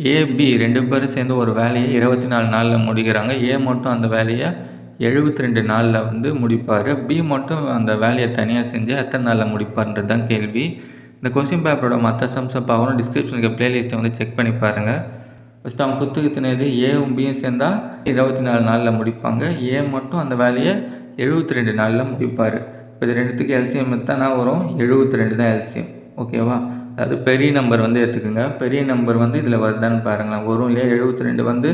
ஏ, B 2 பேரும் சேர்ந்து ஒரு வேலையை 24 நாளில் முடிக்கிறாங்க. ஏ மட்டும் அந்த வேலையை 72 நாளில் வந்து முடிப்பார். பி மட்டும் அந்த வேலையை தனியாக செஞ்சு எத்தனை நாளில் முடிப்பார்ன்றது தான் கேள்வி. இந்த கொஸ்டின் பேப்பரோட மற்ற சம்ஸை பார்க்கணும். டிஸ்கிரிப்ஷனுக்கு ப்ளேலிஸ்ட்டை வந்து செக் பண்ணி பாருங்கள். ஃபஸ்ட்டு அவங்க குத்துக்குத்துனது ஏவும் பியும் சேர்ந்தால் 24 நாளில் முடிப்பாங்க. ஏ மட்டும் அந்த வேலையை 72 நாளில் முடிப்பார். இப்போ இது ரெண்டுத்துக்கு எல்சிஎம் எடுத்தால் நான் வரும் 72 தான் எல்சிஎம். ஓகேவா? அதாவது பெரிய நம்பர் வந்து எடுத்துக்கோங்க. பெரிய நம்பர் வந்து இதில் வருதான்னு பாருங்களேன். வரும் இல்லையா? 72 வந்து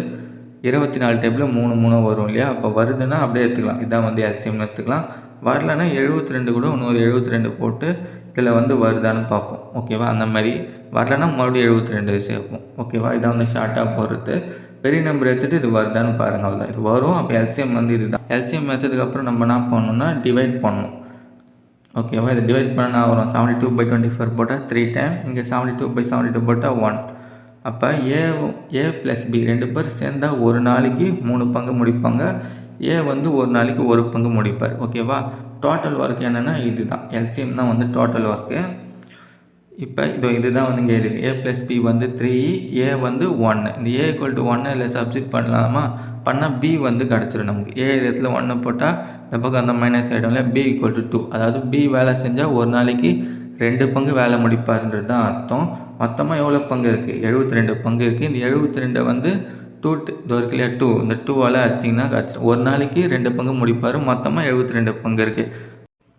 24 டேபிளில் 3 3 வரும் இல்லையா? அப்போ வருதுன்னா அப்படியே எடுத்துக்கலாம். இதான் வந்து எல்சிஎம்னு எடுத்துக்கலாம். வரலன்னா 72 கூட இன்னொரு 72 போட்டு இதில் வந்து வருதான்னு பார்ப்போம். ஓகேவா? அந்த மாதிரி வரலன்னா மறுபடியும் 72 சேர்ப்போம். ஓகேவா? இதான் வந்து ஷார்ட்டாக போகிறது. பெரிய நம்பர் எடுத்துகிட்டு இது வருதான்னு பாருங்கள். அவ்வளோதான். இது வரும். அப்போ எல்சிஎம் வந்து இது தான். எல்சிஎம் எடுத்ததுக்கப்புறம் நம்ம என்ன பண்ணணும்னா டிவைட் பண்ணணும். ஓகேவா? இதை டிவைட் பண்ணால் வரும் 72/24 போட்டால் 3 டைம். இங்கே 72/72 போட்டால் 1. அப்போ ஏ ப்ளஸ் பி 2 பேர் சேர்ந்தால் ஒரு நாளைக்கு 3 பங்கு முடிப்பாங்க. ஏ வந்து ஒரு நாளைக்கு ஒரு பங்கு முடிப்பார். ஓகேவா? டோட்டல் ஒர்க் என்னென்னா இது தான். எல்சிஎம் தான் வந்து டோட்டல் ஒர்க்கு. இப்போ இதுதான் வந்து இங்கே இருக்குது. ஏ ப்ளஸ் பி வந்து 3, ஏ வந்து 1. இந்த ஏ ஈக்குவல் டு 1 இதில் சப்ஸ்டிட் பண்ணலாமா? பண்ணால் பி வந்து கிடச்சிடும் நமக்கு. ஏ இடத்துல 1 போட்டால் இந்த பக்கம் அந்த மைனஸ் ஆகிடும்ல. B equal to 2. அதாவது பி வேலை செஞ்சால் ஒரு நாளைக்கு 2 பங்கு வேலை முடிப்பாருன்றது தான் அர்த்தம். மொத்தமாக எவ்வளோ பங்கு இருக்குது? 72 பங்கு இருக்குது. இந்த 72 வந்து 2 இருக்கு இல்லையா? 2 இந்த 2வால் அடிச்சிங்கன்னா கிடச்சிடும். ஒரு நாளைக்கு 2 பங்கு முடிப்பார். மொத்தமாக 72 பங்கு இருக்குது.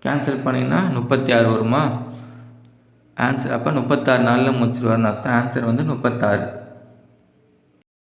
கேன்சல் பண்ணிங்கன்னா 36 வருமா? ஆன்சர் அப்போ 36 நாளில் முடிச்சிடுவார்னு அர்த்தம். ஆன்சர் வந்து 36.